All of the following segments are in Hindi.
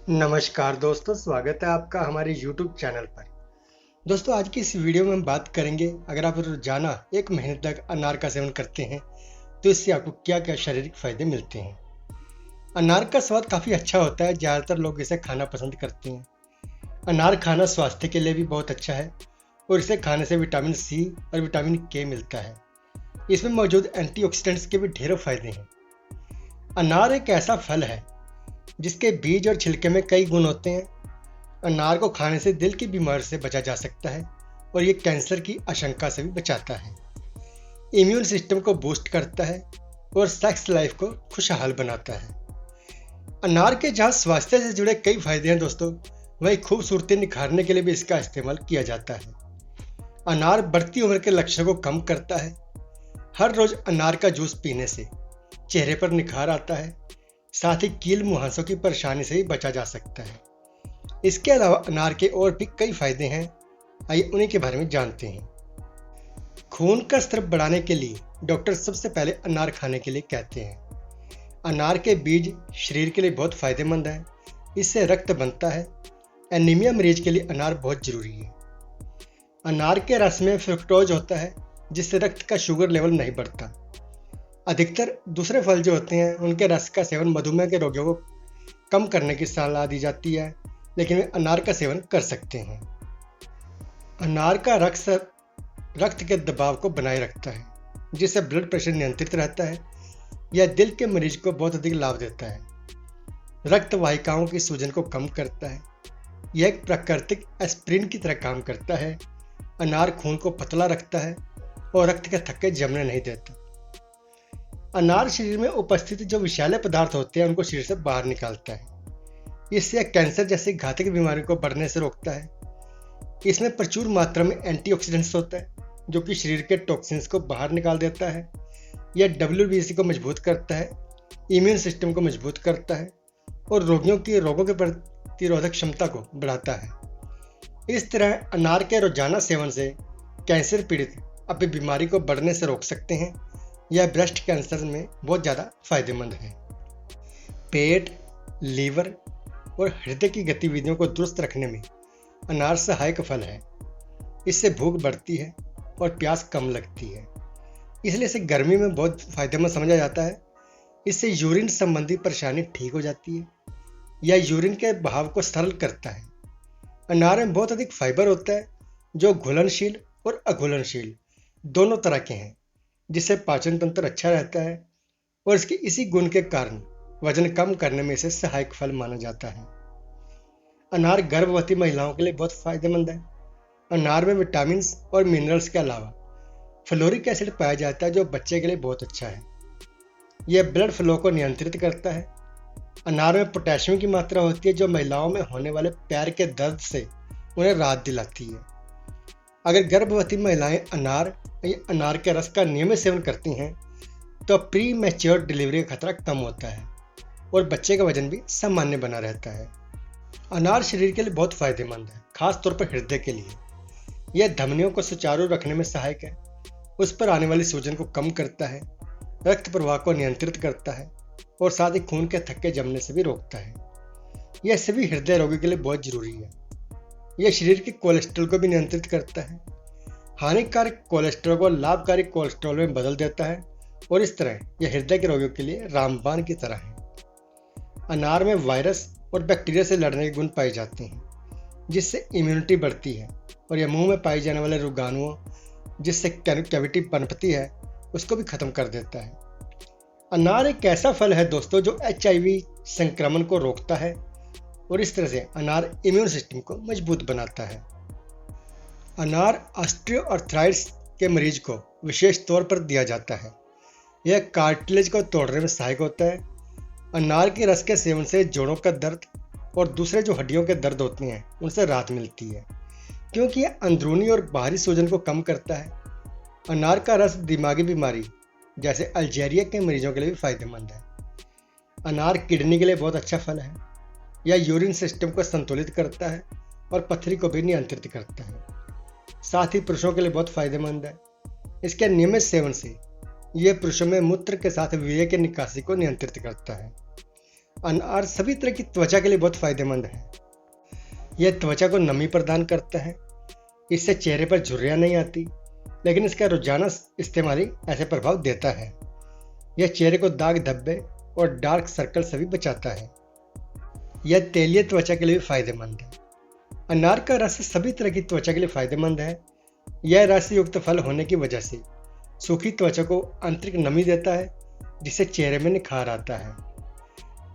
नमस्कार दोस्तों, स्वागत है आपका हमारे YouTube चैनल पर। दोस्तों, आज की इस वीडियो में हम बात करेंगे, अगर आप रोजाना 1 महीने तक अनार का सेवन करते हैं तो इससे आपको क्या क्या शारीरिक फायदे मिलते हैं। अनार का स्वाद काफ़ी अच्छा होता है, ज़्यादातर लोग इसे खाना पसंद करते हैं। अनार खाना स्वास्थ्य के लिए भी बहुत अच्छा है और इसे खाने से विटामिन सी और विटामिन के मिलता है। इसमें मौजूद एंटीऑक्सीडेंट्स के भी ढेरों फायदे हैं। अनार एक ऐसा फल है जिसके बीज और छिलके में कई गुण होते हैं। अनार को खाने से दिल की बीमारी से बचा जा सकता है और ये कैंसर की आशंका से भी बचाता है। इम्यून सिस्टम को बूस्ट करता है और सेक्स लाइफ को खुशहाल बनाता है। अनार के जहाँ स्वास्थ्य से जुड़े कई फायदे हैं दोस्तों, वहीं खूबसूरती निखारने के लिए भी इसका इस्तेमाल किया जाता है। अनार बढ़ती उम्र के लक्षणों को कम करता है। हर रोज अनार का जूस पीने से चेहरे पर निखार आता है, साथ ही कील मुहांसों की परेशानी से भी बचा जा सकता है। इसके अलावा अनार के और भी कई फायदे हैं, आइए उन्हीं के बारे में जानते हैं। खून का स्तर बढ़ाने के लिए डॉक्टर सबसे पहले अनार खाने के लिए कहते हैं। अनार के बीज शरीर के लिए बहुत फायदेमंद है, इससे रक्त बनता है। एनीमिया मरीज के लिए अनार बहुत जरूरी है। अनार के रस में फ्रुक्टोज होता है, जिससे रक्त का शुगर लेवल नहीं बढ़ता। अधिकतर दूसरे फल जो होते हैं उनके रस का सेवन मधुमेह के रोगियों को कम करने की सलाह दी जाती है, लेकिन वे अनार का सेवन कर सकते हैं। अनार का रक्त के दबाव को बनाए रखता है, जिससे ब्लड प्रेशर नियंत्रित रहता है। यह दिल के मरीज को बहुत अधिक लाभ देता है। रक्त वाहिकाओं की सूजन को कम करता है। यह एक प्राकृतिक एस्प्रिन की तरह काम करता है। अनार खून को पतला रखता है और रक्त के थक्के जमने नहीं देता। अनार शरीर में उपस्थित जो विषैले पदार्थ होते हैं उनको शरीर से बाहर निकालता है। इससे कैंसर जैसी घातक बीमारियों को बढ़ने से रोकता है। इसमें प्रचुर मात्रा में एंटीऑक्सीडेंट्स होता है, जो कि शरीर के टॉक्सिन्स को बाहर निकाल देता है। यह WBC को मजबूत करता है, इम्यून सिस्टम को मजबूत करता है और रोगियों के प्रतिरोधक क्षमता को बढ़ाता है। इस तरह अनार के रोजाना सेवन से कैंसर पीड़ित अपनी बीमारी को बढ़ने से रोक सकते हैं। यह ब्रेस्ट कैंसर में बहुत ज़्यादा फायदेमंद है। पेट, लीवर और हृदय की गतिविधियों को दुरुस्त रखने में अनार सहायक फल है। इससे भूख बढ़ती है और प्यास कम लगती है, इसलिए इसे गर्मी में बहुत फायदेमंद समझा जाता है। इससे यूरिन संबंधी परेशानी ठीक हो जाती है। यह यूरिन के बहाव को सरल करता है। अनार में बहुत अधिक फाइबर होता है, जो घुलनशील और अघुलनशील दोनों तरह के हैं, जिससे पाचन तंत्र अच्छा रहता है और इसके इसी गुण के कारण वजन कम करने में इसे सहायक फल माना जाता है। अनार गर्भवती महिलाओं के लिए बहुत फायदेमंद है। अनार में विटामिन और मिनरल्स के अलावा फ्लोरिक एसिड पाया जाता है, जो बच्चे के लिए बहुत अच्छा है। यह ब्लड फ्लो को नियंत्रित करता है। अनार में पोटेशियम की मात्रा होती है, जो महिलाओं में होने वाले पैर के दर्द से उन्हें राहत दिलाती है। अगर गर्भवती महिलाएं अनार के रस का नियमित सेवन करती हैं तो प्री मैच्योर डिलीवरी का खतरा कम होता है और बच्चे का वजन भी सामान्य बना रहता है। अनार शरीर के लिए बहुत फायदेमंद है, खास तौर पर हृदय के लिए। यह धमनियों को सुचारू रखने में सहायक है, उस पर आने वाली सूजन को कम करता है, रक्त प्रवाह को नियंत्रित करता है और साथ ही खून के थक्के जमने से भी रोकता है। यह सभी हृदय रोगी के लिए बहुत जरूरी है। यह शरीर के कोलेस्ट्रॉल को भी नियंत्रित करता है, हानिकारक कोलेस्ट्रॉल को लाभकारी कोलेस्ट्रॉल में बदल देता है और इस तरह यह हृदय के रोगियों के लिए रामबाण की तरह है। अनार में वायरस और बैक्टीरिया से लड़ने के गुण पाए जाते हैं, जिससे इम्यूनिटी बढ़ती है और यह मुंह में पाए जाने वाले रोगाणुओं, जिससे कैविटी पनपती है, उसको भी खत्म कर देता है। अनार एक ऐसा फल है दोस्तों, जो HIV संक्रमण को रोकता है और इस तरह से अनार इम्यून सिस्टम को मजबूत बनाता है। अनार ऑस्टियोआर्थराइटिस के मरीज को विशेष तौर पर दिया जाता है। यह कार्टिलेज को तोड़ने में सहायक होता है। अनार के रस के सेवन से जोड़ों का दर्द और दूसरे जो हड्डियों के दर्द होते हैं उनसे राहत मिलती है, क्योंकि यह अंदरूनी और बाहरी सूजन को कम करता है। अनार का रस दिमागी बीमारी जैसे अल्जीरिया के मरीजों के लिए भी फायदेमंद है। अनार किडनी के लिए बहुत अच्छा फल है। यह यूरिन सिस्टम को संतुलित करता है और पथरी को भी नियंत्रित करता है। साथ ही पुरुषों के लिए बहुत फायदेमंद है। इसके नियमित सेवन से यह पुरुषों में मूत्र के साथ वीर्य की निकासी को नियंत्रित करता है। अनार सभी तरह की त्वचा के लिए बहुत फायदेमंद है। यह त्वचा को नमी प्रदान करता है। इससे चेहरे पर झुर्रियाँ नहीं आती, लेकिन इसका रोजाना इस्तेमाल ही ऐसे प्रभाव देता है। यह चेहरे को दाग धब्बे और डार्क सर्कल से भी बचाता है। यह तेलीय त्वचा के लिए भी फायदेमंद है। अनार का रस सभी तरह की त्वचा के लिए फायदेमंद है। यह रस युक्त फल होने की वजह से सूखी त्वचा को आंतरिक नमी देता है, जिससे चेहरे में निखार आता है।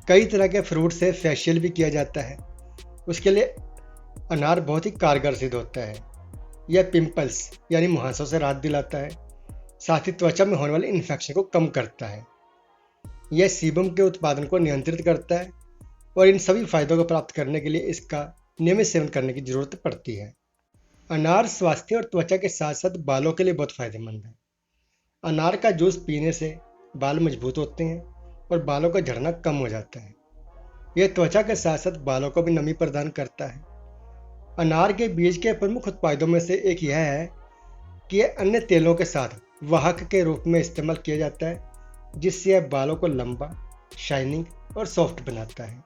कई तरह के फ्रूट से फेशियल भी किया जाता है। उसके लिए अनार बहुत ही कारगर सिद्ध होता है। यह पिंपल्स यानी मुहासों से राहत दिलाता है, साथ ही त्वचा में होने वाले इन्फेक्शन को कम करता है। यह सीबम के उत्पादन को नियंत्रित करता है और इन सभी फायदों को प्राप्त करने के लिए इसका नियमित सेवन करने की जरूरत पड़ती है। अनार स्वास्थ्य और त्वचा के साथ साथ बालों के लिए बहुत फायदेमंद है। अनार का जूस पीने से बाल मजबूत होते हैं और बालों का झड़ना कम हो जाता है। यह त्वचा के साथ साथ बालों को भी नमी प्रदान करता है। अनार के बीज के प्रमुख उत्पादों में से एक यह है कि यह अन्य तेलों के साथ वाहक के रूप में इस्तेमाल किया जाता है, जिससे यह बालों को लंबा, शाइनिंग और सॉफ्ट बनाता है।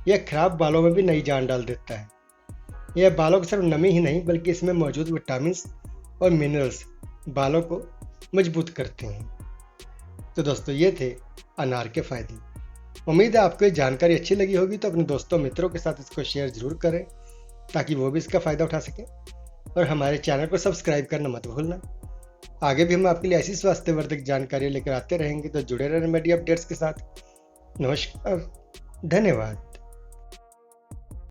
यह खराब बालों में भी नई जान डाल देता है। यह बालों को सिर्फ नमी ही नहीं, बल्कि इसमें मौजूद विटामिन और मिनरल्स बालों को मजबूत करते हैं। तो दोस्तों, ये थे अनार के फायदे। उम्मीद है आपको ये जानकारी अच्छी लगी होगी, तो अपने दोस्तों मित्रों के साथ इसको शेयर जरूर करें, ताकि वो भी इसका फ़ायदा उठा सकें। और हमारे चैनल को सब्सक्राइब करना मत भूलना। आगे भी हम आपके लिए ऐसी स्वास्थ्यवर्धक जानकारी लेकर आते रहेंगे, तो जुड़े रहें मेडिया अपडेट्स के साथ। नमस्कार, धन्यवाद।